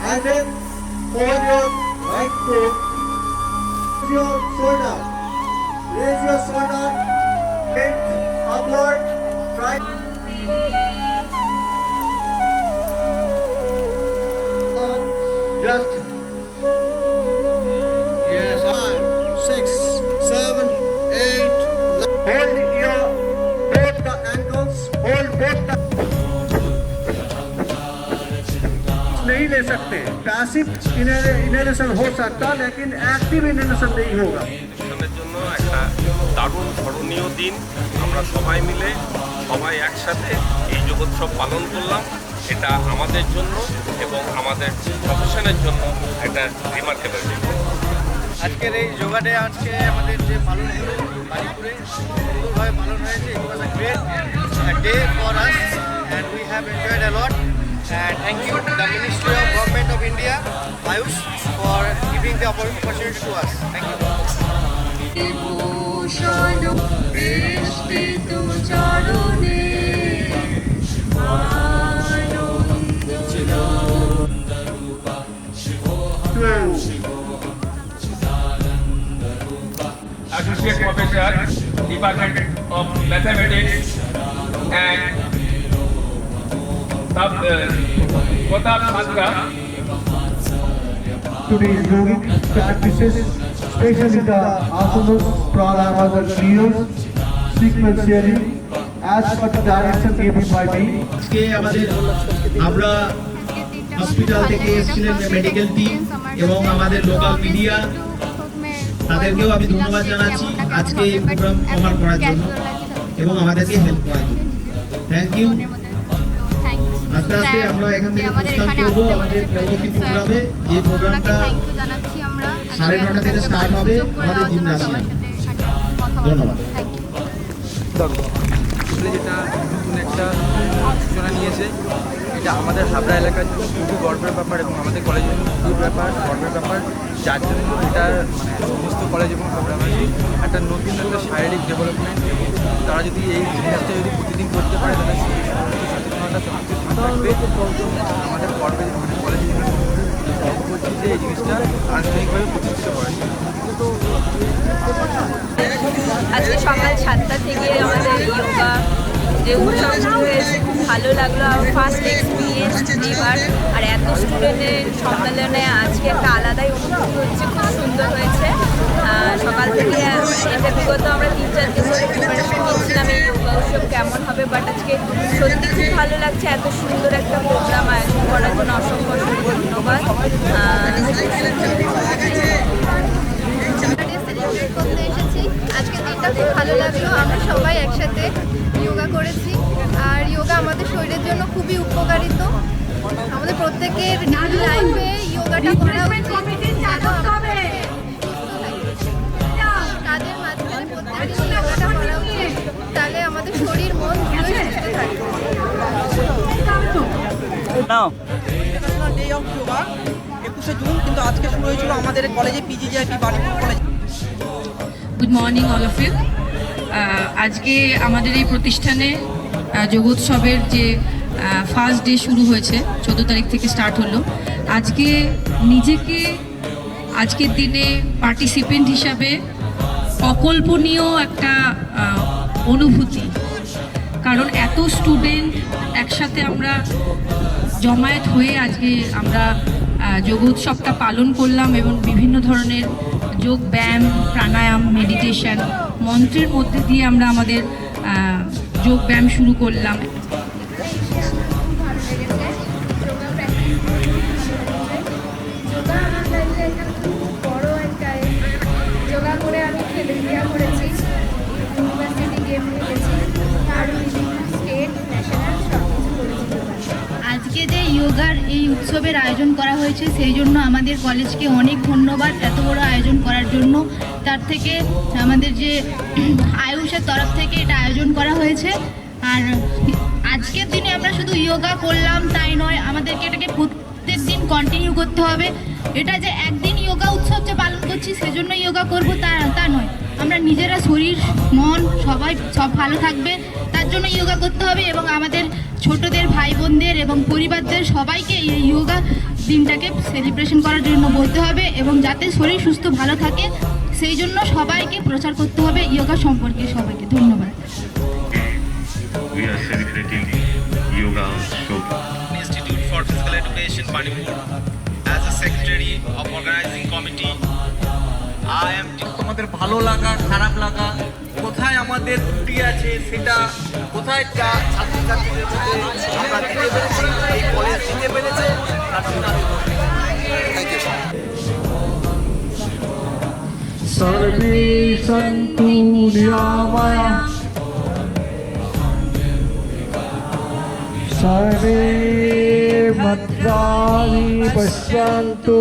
and then hold your right foot, raise your shoulder, bend upward, try. Just yes, 5, 6, 7, 8. Hold your both the ankles. Hold both the. नहीं ले सकते passive inhalation हो सकता लेकिन active inhalation नहीं होगा। জন্য একটা দারুণ স্মরণীয় দিন আমরা সবাই মিলে সবাই একসাথে এই যোগোৎসব পালন করলাম। এটা আমাদের জন্য এবং আমাদের প্রফেশনের জন্য একটা রিমার্কেবল দিন। আজকের এই যোগা ডে আজকে আমাদের যে পালন হলো বালিপুরে সুন্দরভাবে পালন হয়েছে। It was a great day for us and we have enjoyed a lot and thank you the Ministry of Government of India Ayush for giving the opportunity to us. Thank you. Associate Professor, Department of Mathematics and Pratap Sandra. Today's yogic practices, especially the asanas, pranayamas and kriyas, sequentially as per the direction given by me. আজকে আমরা hospital থেকে এসেছিলেন medical team এবং আমাদের local media, তাদেরকেও আমি ধন্যবাদ জানাচ্ছি আজকে এই প্রোগ্রাম কভার করার জন্য এবং আমাদেরকে হেল্প করার জন্য। Thank you. আস্তে আস্তে আমরা এখান থেকে প্রস্থান করবো আমাদের পরবর্তী প্রোগ্রামে, যে প্রোগ্রামটা 9:30 থেকে স্টার্ট হবে আমাদের জিমনাসিয়াম। ধন্যবাদ। যেটা নতুন একটা সূচনা নিয়েছে, এটা আমাদের হাবড়া এলাকার জন্য খুবই গর্বের ব্যাপার এবং আমাদের কলেজের জন্য খুবই গর্বের ব্যাপার, যার জন্য এটা সমস্ত কলেজ এবং হাবড়াবাসী একটা নতুন একটা শারীরিক ডেভেলপমেন্ট এবং তারা যদি এই জিনিসটা যদি প্রতিদিন করতে পারে তাহলে সচেতনতা থাকবে। আমাদের কলেজের করছি যে এই জিনিসটা আনুষ্ঠানিকভাবে প্রতিষ্ঠিত করা। আজকে সকাল 7টা থেকে আমাদের যোগা যে উৎসব শুরু হয়েছে, খুব ভালো লাগলো। আমার ফার্স্ট এক্সপিরিয়েন্স এবার, আর এত স্টুডেন্টের সম্মেলনে আজকে একটা আলাদাই অনুভূতি হচ্ছে, খুব সুন্দর হয়েছে। সকাল থেকে এটা বিগত আমরা 3-4 দিন ধরে প্রিপারেশন নিচ্ছিলাম এই যোগা উৎসব কেমন হবে, বাট আজকে সত্যি খুব ভালো লাগছে। এত সুন্দর একটা প্রোগ্রাম আয়োজন করার জন্য অসংখ্য ধন্যবাদ। করতে এসেছি, আজকের দিনটা খুব ভালো লাগলো। আমরা সবাই একসাথে যোগা করেছি, আর যোগা আমাদের শরীরের জন্য খুবই উপকারিত। আমাদের প্রত্যেকের লাইফে যোগাটা করা উচিত, কাজের মাঝখানে প্রত্যেকের যোগাটা করা উচিত, তাহলে আমাদের শরীর মন দুটোই সুস্থ থাকবে। ডে অফ যোগা 21শে জুন, কিন্তু আজকে শুরু হয়েছিল আমাদের কলেজে PGGIP Balipur college. Good morning all of you. আজকে আমাদের এই প্রতিষ্ঠানে যোগোৎসবের যে ফার্স্ট ডে শুরু হয়েছে, 14 তারিখ থেকে স্টার্ট হলো। আজকে নিজেকে আজকের দিনে পার্টিসিপেন্ট হিসাবে অকল্পনীয় একটা অনুভূতি, কারণ এত স্টুডেন্ট একসাথে আমরা জমায়েত হয়ে আজকে আমরা যোগোৎসবটা পালন করলাম এবং বিভিন্ন ধরনের যোগ ব্যায়াম, প্রাণায়াম, মেডিটেশন, মন্ত্রের মধ্যে দিয়ে আমরা আমাদের যোগ ব্যায়াম শুরু করলাম। যোগা করে আমি খেলাধুলা করেছি, ইউনিভার্সিটি গেম খেলেছি, আর স্টেট ন্যাশনাল সব কিছু করেছি। আজকে যে যোগার এই উৎসবের আয়োজন করা হয়েছে সেই জন্য আমাদের কলেজকে অনেক ধন্যবাদ এত বড় আয়োজন করার জন্য। তার থেকে আমাদের যে আয়ুষের তরফ থেকে এটা আয়োজন করা হয়েছে। আর আজকের দিনে আমরা শুধু যোগা করলাম তাই নয়, আমাদেরকে এটাকে প্রত্যেক দিন কন্টিনিউ করতে হবে। এটা যে একদিন যোগা উৎসব যে পালন করছি সেজন্য যোগা করবো তা নয়, আমরা নিজেরা শরীর মন সব ভালো থাকবে তার জন্য যোগা করতে হবে এবং আমাদের ছোটদের ভাই বোনদের এবং পরিবারদের সবাইকে এই যোগা দিনটাকে সেলিব্রেশন করার জন্য বলতে হবে এবং যাতে শরীর সুস্থ ভালো থাকে সেই জন্য সবাইকে প্রচার করতে হবে যোগা সম্পর্কে। সবাইকে ধন্যবাদ। We are celebrating Yoga Show. Institute for Physical Education, Manipur, as a secretary of organizing committee. I am তোমাদের ভালো লাগা খারাপ লাগা কোথায় আমাদের ত্রুটি আছে সেটা কোথায় ছাত্রছাত্রীদের মধ্যে আমরা দিতে পেরেছি, এই কলেজ দিতে পেরেছে তার জন্য আমি থ্যাংক ইউ। सर्वे सन्तु निरामया सर्वे भद्राणि पश्यन्तु